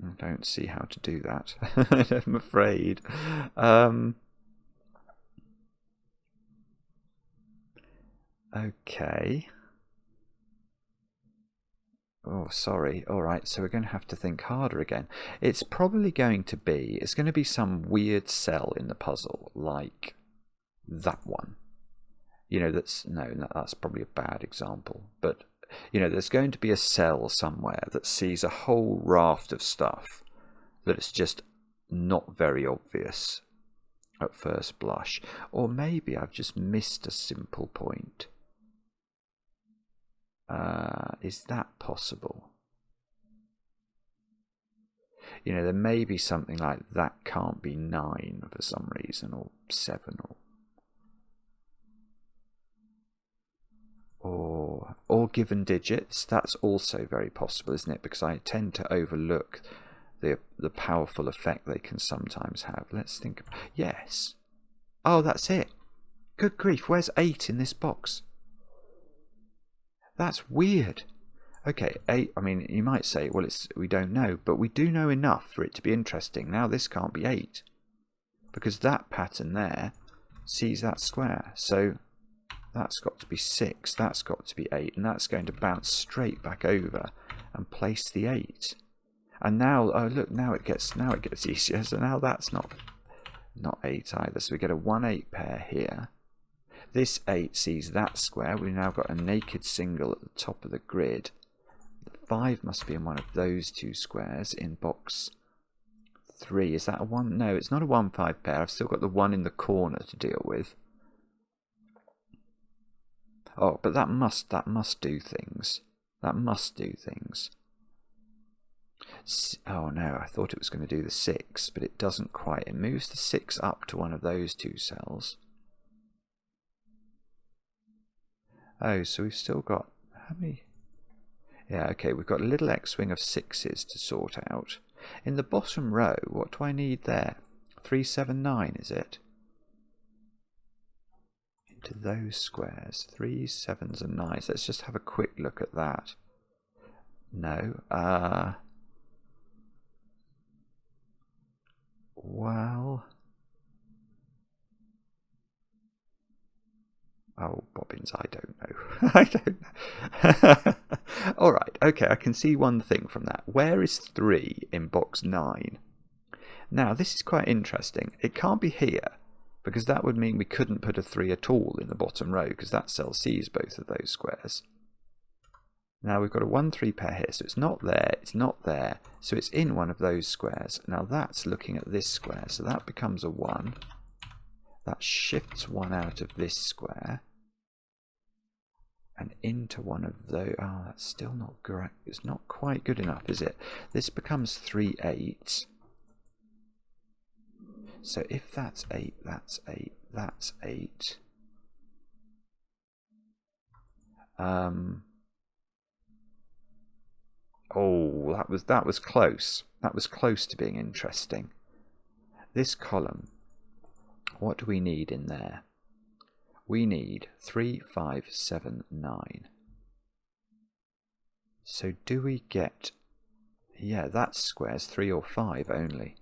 I don't see how to do that, I'm afraid. Okay. Oh, sorry. All right, so we're going to have to think harder again. It's probably going to be, it's going to be some weird cell in the puzzle, like that one. You know, that's probably a bad example, but you know, there's going to be a cell somewhere that sees a whole raft of stuff that it's just not very obvious at first blush. Or maybe I've just missed a simple point. Is that possible? You know, there may be something like that can't be 9 for some reason, or 7, or given digits. That's also very possible, isn't it? Because I tend to overlook the powerful effect they can sometimes have. Let's think. Yes. Oh, that's it. Good grief, where's 8 in this box? That's weird. Okay, 8, I mean, you might say, well, we don't know, but we do know enough for it to be interesting. Now this can't be 8, because that pattern there sees that square. So that's got to be 6, that's got to be 8, and that's going to bounce straight back over and place the 8. And now, oh look, now it gets easier. So now that's not 8 either. So we get a 1-8 pair here. This 8 sees that square. We've now got a naked single at the top of the grid. The 5 must be in one of those 2 squares in box 3. Is that a 1? No, it's not a 1-5 pair. I've still got the 1 in the corner to deal with. Oh, but that must do things. That must do things. Oh no, I thought it was going to do the 6, but it doesn't quite. It moves the 6 up to one of those 2 cells. Oh, so we've still got, how many? Yeah, okay, we've got a little X-wing of 6s to sort out. In the bottom row, what do I need there? 3, 7, 9, is it? Into those squares, 3s, 7s and 9s. Let's just have a quick look at that. No, well, oh, bobbins, I don't know. I don't know. All right, okay, I can see one thing from that. Where is 3 in box 9? Now, this is quite interesting. It can't be here, because that would mean we couldn't put a 3 at all in the bottom row, because that cell sees both of those squares. Now we've got a 1-3 pair here, so it's not there, it's not there, so it's in one of those squares. Now that's looking at this square, so that becomes a 1. That shifts 1 out of this square and into one of those. Oh, that's still not great. It's not quite good enough, is it? This becomes 3, 8. So if that's 8, that's 8, that's 8. Oh, that was close. That was close to being interesting. This column, what do we need in there? We need 3, 5, 7, 9. So do we get... Yeah, that square's 3 or 5 only.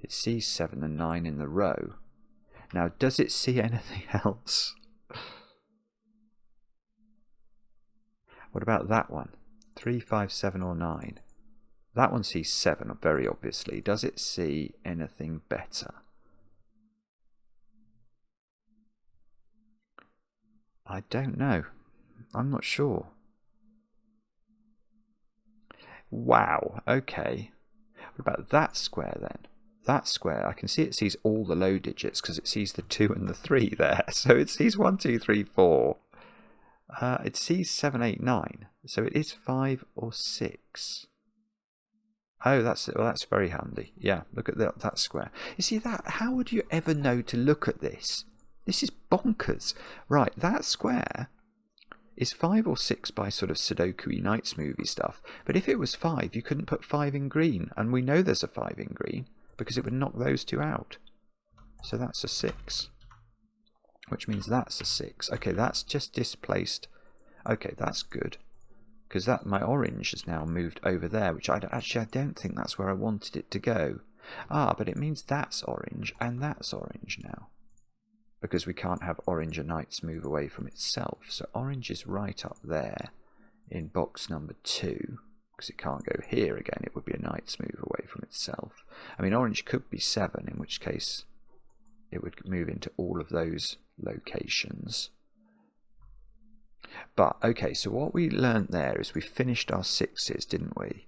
It sees 7 and 9 in the row. Now, does it see anything else? What about that one? 3, 5, 7 or 9. That one sees 7, very obviously. Does it see anything better? I don't know. I'm not sure. Wow, okay. What about that square then? That square, I can see it sees all the low digits because it sees the 2 and the 3 there. So it sees 1, 2, 3, 4. It sees 7, 8, 9. So it is 5 or 6. Oh, that's very handy. Yeah, look at that square. You see that? How would you ever know to look at this? This is bonkers. Right, that square is 5 or 6 by sort of Sudoku-y Nights movie stuff. But if it was 5, you couldn't put 5 in green. And we know there's a 5 in green because it would knock those 2 out. So that's a 6. Which means that's a 6. Okay, that's just displaced. Okay, that's good. Because that my orange has now moved over there, which I don't think that's where I wanted it to go. Ah, but it means that's orange and that's orange now. Because we can't have orange and knights move away from itself. So orange is right up there in box number 2. Because it can't go here again, it would be a knight's move away from itself. I mean, orange could be 7, in which case it would move into all of those locations. But, okay, so what we learnt there is we finished our 6s, didn't we?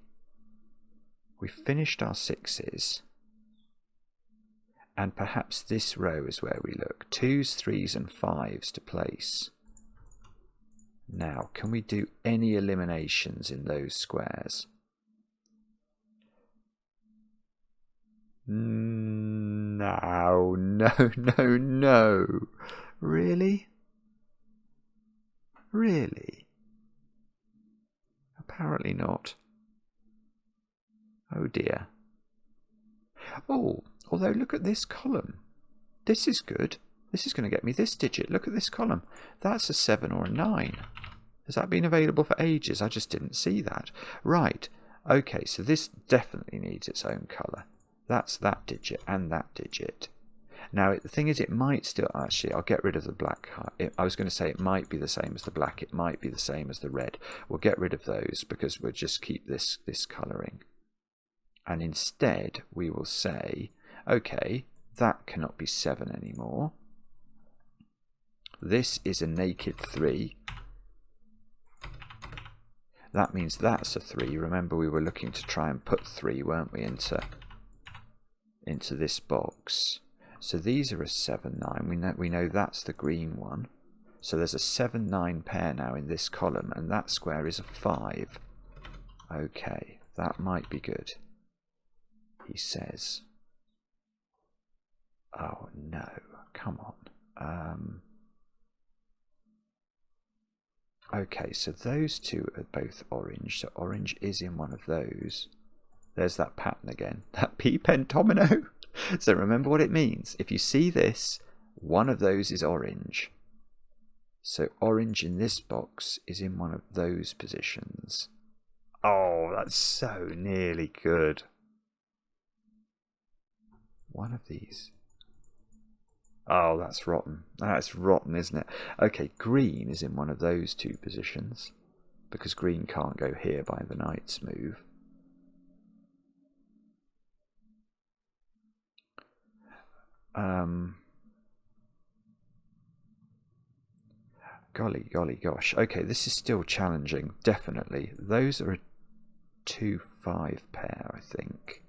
We finished our 6s. And perhaps this row is where we look. 2s, 3s and 5s to place. Now, can we do any eliminations in those squares? No, no, no, no. Really? Really? Apparently not. Oh dear. Oh, although look at this column. This is good. This is going to get me this digit. Look at this column. That's a 7 or a 9. Has that been available for ages? I just didn't see that. Right. Okay, so this definitely needs its own colour. That's that digit and that digit. Now, the thing is, it might still... Actually, I'll get rid of the black. I was going to say it might be the same as the black. It might be the same as the red. We'll get rid of those because we'll just keep this colouring. And instead, we will say, okay, that cannot be 7 anymore. This is a naked 3. That means that's a 3. Remember, we were looking to try and put 3, weren't we, into this box. So these are a 7, 9. We know that's the green one. So there's a 7, 9 pair now in this column, and that square is a 5. Okay, that might be good, he says. Oh no, come on. Okay, so those two are both orange, so orange is in one of those. There's that pattern again, that P pentomino. So remember what it means. If you see this, one of those is orange. So orange in this box is in one of those positions. Oh, that's so nearly good. One of these. Oh, that's rotten. That's rotten, isn't it? Okay, green is in one of those two positions, because green can't go here by the knight's move. Golly, golly, gosh. Okay, this is still challenging, definitely. Those are a 2-5 pair, I think,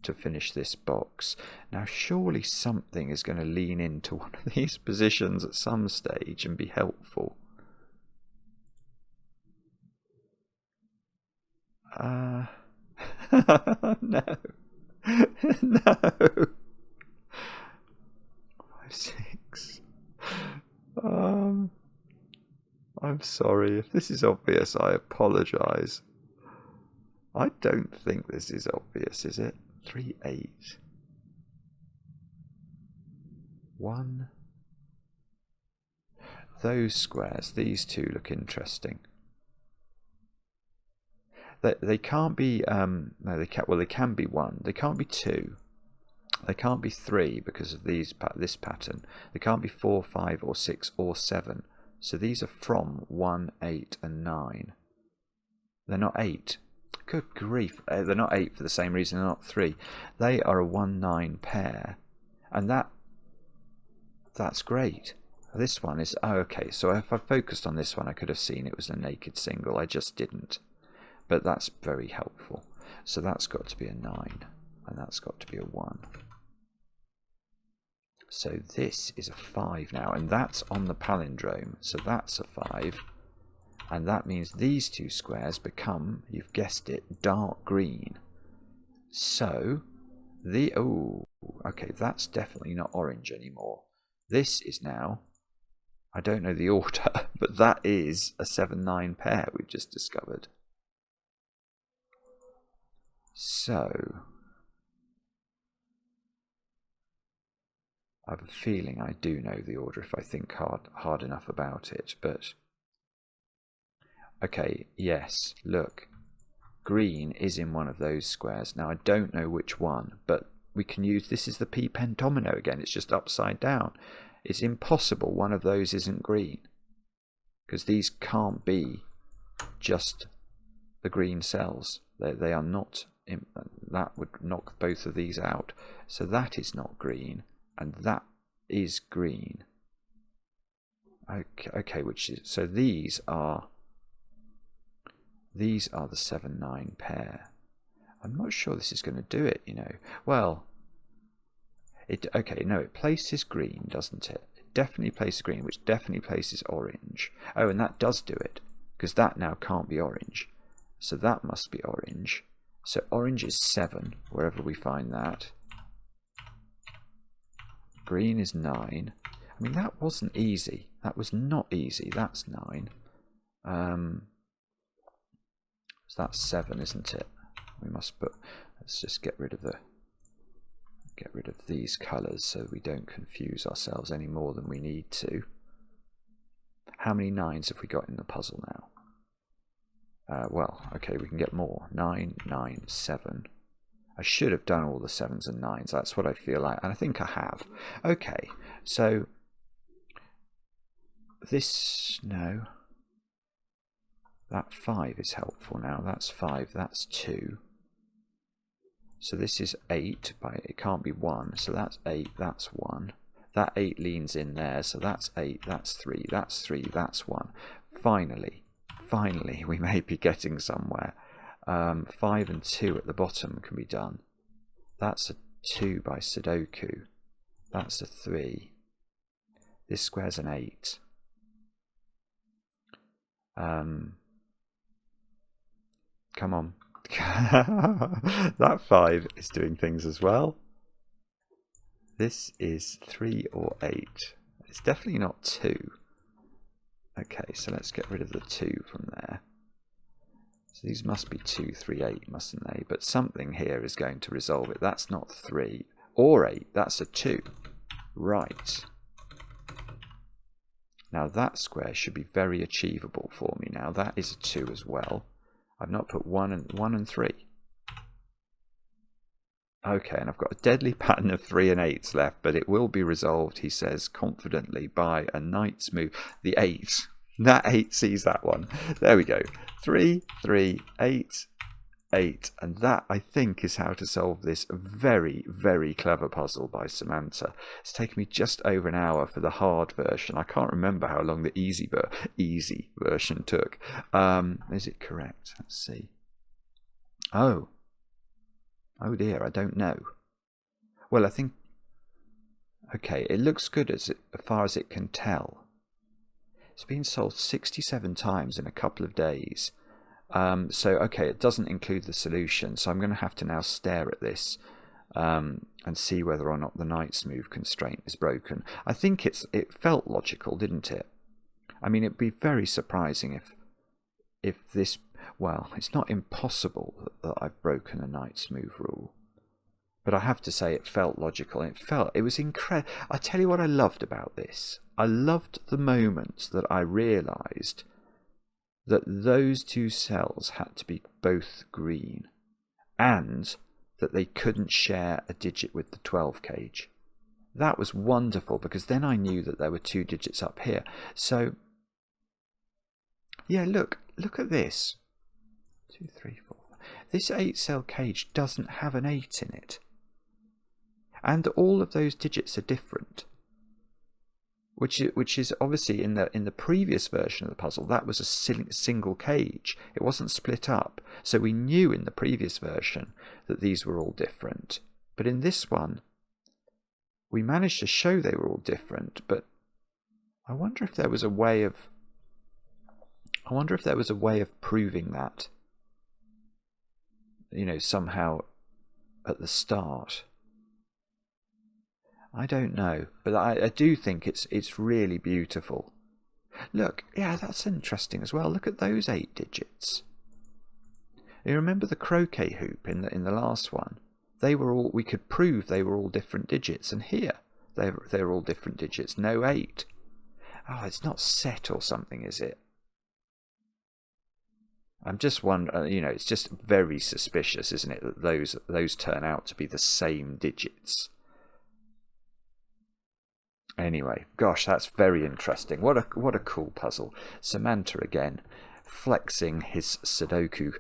to finish this box. Now, surely something is going to lean into one of these positions at some stage and be helpful. No. No. 5, 6. I'm sorry. If this is obvious, I apologise. I don't think this is obvious, is it? 3, 8. 1. Those squares, these two look interesting. They can't be, no, they can't, well, they can be 1. They can't be 2. They can't be 3 because of this pattern. They can't be 4, 5, or 6, or 7. So these are from 1, 8, and 9. They're not 8. Good grief. They're not 8 for the same reason they're not 3. They are a 1, 9 pair. And that's great. This one is... Oh, okay. So if I focused on this one, I could have seen it was a naked single. I just didn't. But that's very helpful. So that's got to be a 9. And that's got to be a 1. So this is a 5 now. And that's on the palindrome. So that's a 5. And that means these two squares become, you've guessed it, dark green. So, okay, that's definitely not orange anymore. This is now, I don't know the order, but that is a 7, 9 pair we've just discovered. So, I have a feeling I do know the order if I think hard enough about it, but... Okay, yes, look. Green is in one of those squares. Now, I don't know which one, but we can use... This is the P pen domino again. It's just upside down. It's impossible one of those isn't green, because these can't be just the green cells. They are not... That would knock both of these out. So that is not green, and that is green. Okay, which is... So these are the 7-9 pair. I'm not sure this is going to do it, you know. Well, okay, no, it places green, doesn't it? It definitely places green, which definitely places orange. Oh, and that does do it, because that now can't be orange. So that must be orange. So orange is 7, wherever we find that. Green is 9. I mean, that wasn't easy. That was not easy. That's 9. So that's 7, isn't it? We must put... Let's just get rid of these colours so we don't confuse ourselves any more than we need to. How many 9s have we got in the puzzle now? Well, okay, we can get more. 9, 9, 7. I should have done all the 7s and 9s. That's what I feel like, and I think I have. Okay, so this... No. That 5 is helpful now. That's 5, that's 2. So this is 8, but it can't be 1. So that's 8, that's 1. That 8 leans in there, so that's 8, that's 3, that's 3, that's 1. Finally, we may be getting somewhere. 5 and 2 at the bottom can be done. That's a 2 by Sudoku. That's a 3. This square's an 8. Come on. That 5 is doing things as well. This is 3 or 8. It's definitely not 2. Okay, so let's get rid of the 2 from there. So these must be 2, 3, 8, mustn't they? But something here is going to resolve it. That's not 3 or 8. That's a 2. Right. Now that square should be very achievable for me now. That is a 2 as well. I've not put 1 and 3. Okay, and I've got a deadly pattern of 3 and 8s left, but it will be resolved, he says confidently, by a knight's move. The 8. That 8 sees that one. There we go. 3, 3, 8, 8. And that, I think, is how to solve this very, very clever puzzle by Sumanta. It's taken me just over an hour for the hard version. I can't remember how long the easy version took. Is it correct? Let's see. Oh dear, I don't know. Well, I think... Okay, it looks good as far as it can tell. It's been sold 67 times in a couple of days. So, okay, it doesn't include the solution, so I'm going to have to now stare at this and see whether or not the knight's move constraint is broken. I think it felt logical, didn't it? I mean, it'd be very surprising if this... Well, it's not impossible that I've broken a knight's move rule. But I have to say it felt logical. It was incredible. I tell you what I loved about this. I loved the moment that I realised that those two cells had to be both green and that they couldn't share a digit with the 12 cage. That was wonderful, because then I knew that there were 2 digits up here. So, yeah, look at this. 2, 3, 4. This 8-cell cage doesn't have an 8 in it. And all of those digits are different. Which is obviously in the previous version of the puzzle, that was a single cage. It wasn't split up. So we knew in the previous version that these were all different. But in this one, we managed to show they were all different. But I wonder if there was a way of... proving that, you know, somehow at the start. I don't know, but I do think it's really beautiful. Look, yeah, that's interesting as well. Look at those 8 digits. You remember the croquet hoop in the last one? They were all... We could prove they were all different digits, and here They're all different digits. No 8. Oh, it's not set or something, is it? I'm just wondering, you know, it's just very suspicious, isn't it, that those turn out to be the same digits. Anyway, gosh, that's very interesting. What a cool puzzle. Sumanta again, flexing his Sudoku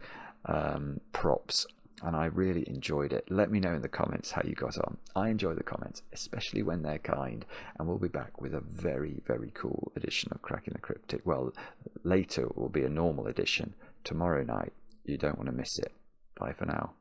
props, and I really enjoyed it. Let me know in the comments how you got on. I enjoy the comments, especially when they're kind, and we'll be back with a very, very cool edition of Cracking the Cryptic. Well, later it will be a normal edition. Tomorrow night. You don't want to miss it. Bye for now.